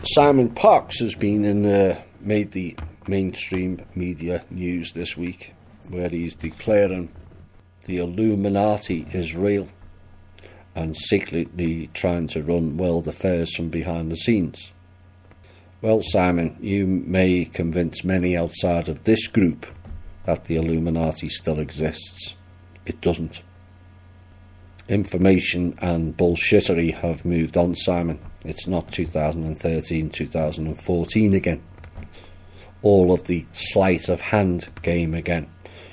Simon Parkes has been made the mainstream media news this week, where he's declaring the Illuminati is real and secretly trying to run world affairs from behind the scenes. Well, Simon, you may convince many outside of this group that the Illuminati still exists. It doesn't. Information and bullshittery have moved on, Simon. It's not 2013, 2014 again. All of the sleight of hand game again.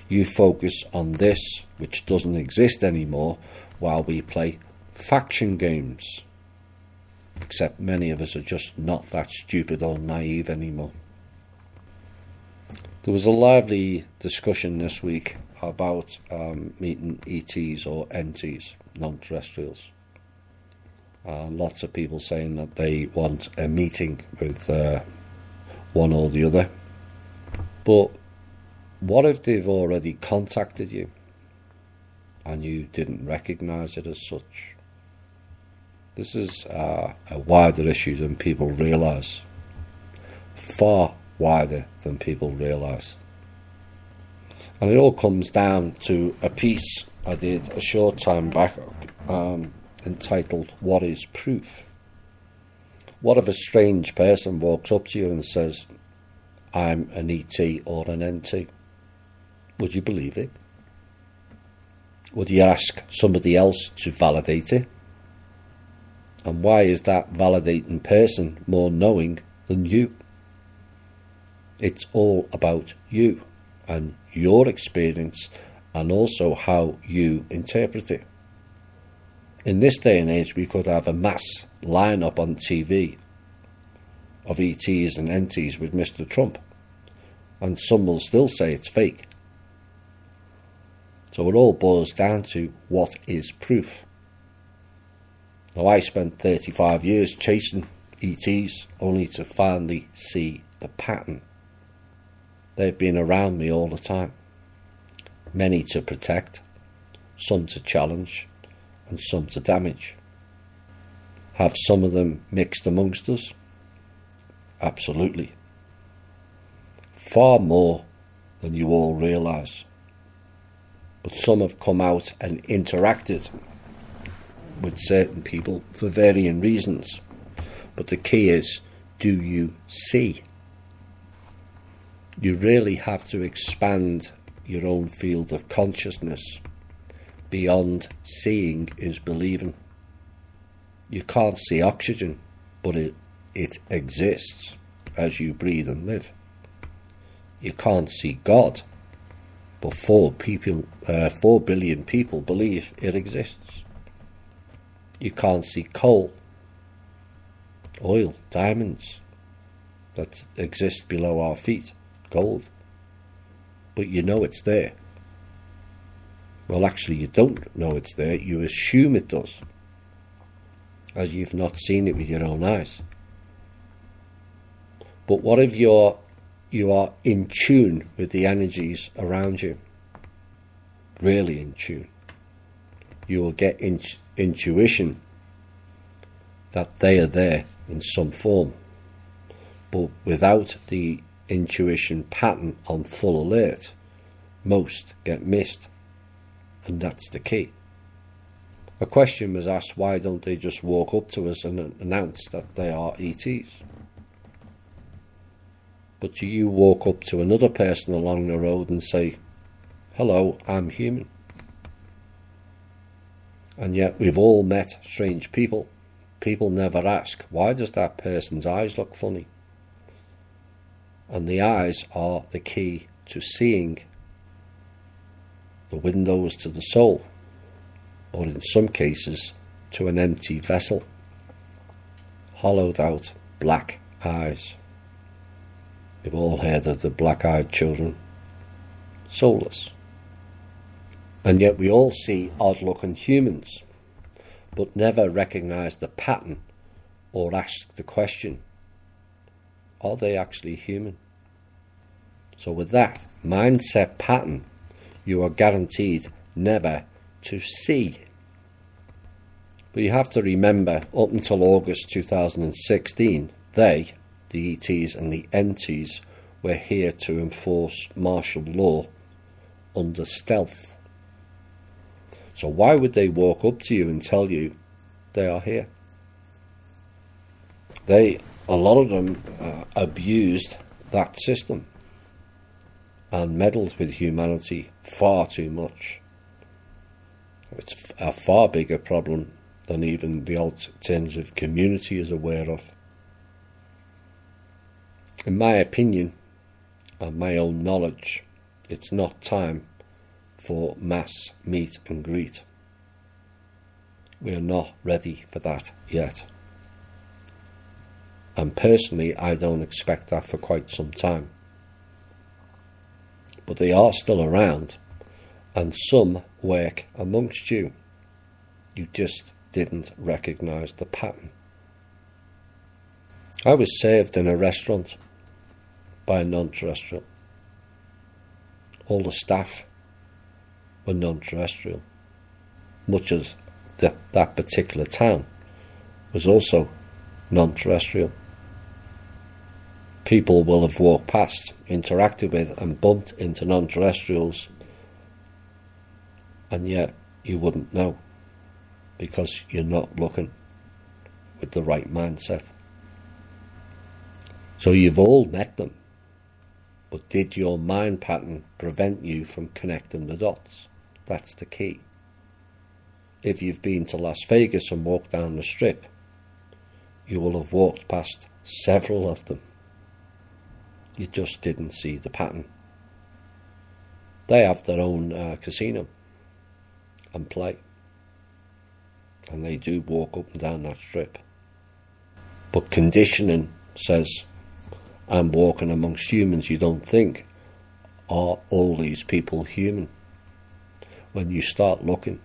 You focus on this, which doesn't exist anymore, while we play faction games. Except many of us are just not that stupid or naive anymore. There was a lively discussion this week about meeting ETs or NTs, non-terrestrials. Lots of people saying that they want a meeting with one or the other. But what if they've already contacted you and you didn't recognise it as such? This is a wider issue than people realise. Far wider than people realise. And it all comes down to a piece I did a short time back entitled, What is Proof? What if a strange person walks up to you and says, I'm an ET or an NT? Would you believe it? Would you ask somebody else to validate it? And why is that validating person more knowing than you? It's all about you and your experience, and also how you interpret it. In this day and age, we could have a mass line-up on TV of ETs and NTs with Mr. Trump, and some will still say it's fake. So it all boils down to what is proof. Now, I spent 35 years chasing ETs only to finally see the pattern. They've been around me all the time. Many to protect, some to challenge, and some to damage. Have some of them mixed amongst us? Absolutely. Far more than you all realise. But some have come out and interacted with certain people for varying reasons. But the key is, do you see? You really have to expand your own field of consciousness. Beyond seeing is believing. You can't see oxygen, but it exists as you breathe and live. You can't see God, but 4 billion people believe it exists. You can't see coal, oil, diamonds that exist below our feet, gold, but you know it's there. Well, actually, you don't know it's there. You assume it does, as you've not seen it with your own eyes. But what if you are in tune with the energies around you? Really in tune. You will get intuition that they are there in some form. But without the intuition pattern on full alert, most get missed. And that's the key. A question was asked, why don't they just walk up to us and announce that they are ETs? But do you walk up to another person along the road and say, hello, I'm human? And yet we've all met strange people. People never ask, why does that person's eyes look funny? And the eyes are the key to seeing, the windows to the soul, or in some cases to an empty vessel. Hollowed out black eyes. We've all heard of the black-eyed children. Soulless. And yet we all see odd-looking humans, but never recognise the pattern or ask the question, are they actually human? So with that mindset pattern, you are guaranteed never to see. But you have to remember, up until August 2016, They, the ETs and the NTs, were here to enforce martial law under stealth. So why would they walk up to you and tell you they are here? A lot of them abused that system and meddled with humanity far too much. It's a far bigger problem than even the alternative community is aware of. In my opinion and my own knowledge, it's not time for mass meet and greet. We are not ready for that yet. And personally, I don't expect that for quite some time. But they are still around, and some work amongst you. You just didn't recognise the pattern. I was served in a restaurant by a non-terrestrial. All the staff were non-terrestrial. Much as that particular town was also non-terrestrial. People will have walked past, interacted with and bumped into non-terrestrials, and yet you wouldn't know because you're not looking with the right mindset. So you've all met them, but did your mind pattern prevent you from connecting the dots? That's the key. If you've been to Las Vegas and walked down the strip, you will have walked past several of them. You just didn't see the pattern. They have their own casino and play, and they do walk up and down that strip. But conditioning says, I'm walking amongst humans. You don't think, are all these people human? When you start looking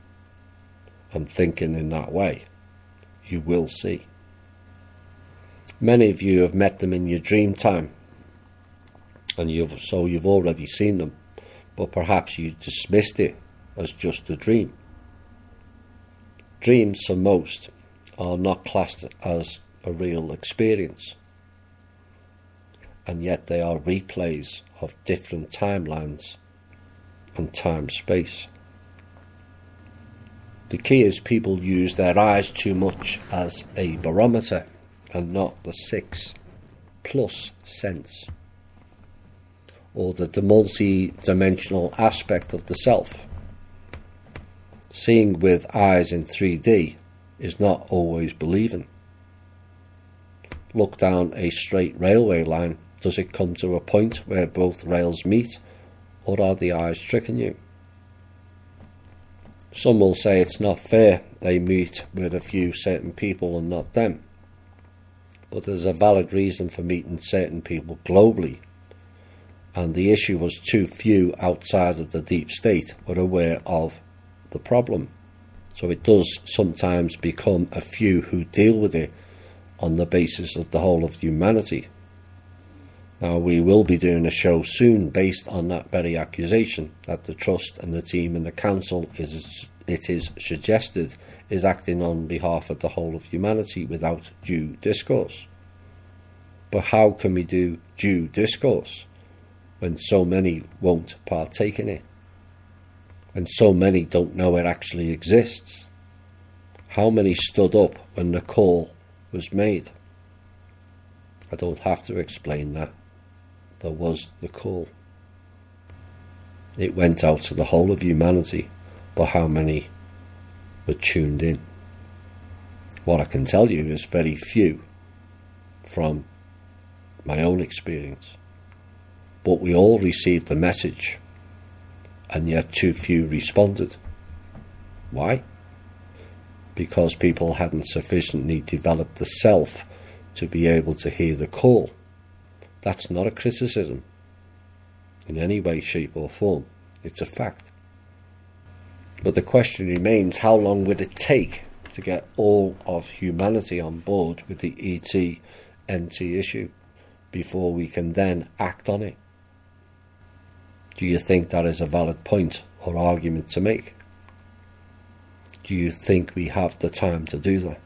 and thinking in that way, you will see. Many of you have met them in your dream time, and you've already seen them, but perhaps you dismissed it as just a dream. Dreams for most are not classed as a real experience, and yet they are replays of different timelines and time-space. The key is people use their eyes too much as a barometer and not the 6+ sense, or the multi-dimensional aspect of the self. Seeing with eyes in 3D is not always believing. Look down a straight railway line. Does it come to a point where both rails meet, or are the eyes tricking you? Some will say it's not fair, they meet with a few certain people and not them. But there's a valid reason for meeting certain people globally, and the issue was too few outside of the deep state were aware of the problem. So it does sometimes become a few who deal with it on the basis of the whole of humanity. Now, we will be doing a show soon based on that very accusation that the trust and the team and the council is suggested is acting on behalf of the whole of humanity without due discourse. But how can we do due discourse when so many won't partake in it? When so many don't know it actually exists? How many stood up when the call was made? I don't have to explain that. There was the call. It went out to the whole of humanity, but how many were tuned in? What I can tell you is very few from my own experience. But we all received the message, and yet too few responded. Why? Because people hadn't sufficiently developed the self to be able to hear the call. That's not a criticism in any way, shape or form. It's a fact. But the question remains, how long would it take to get all of humanity on board with the ET-NT issue before we can then act on it? Do you think that is a valid point or argument to make? Do you think we have the time to do that?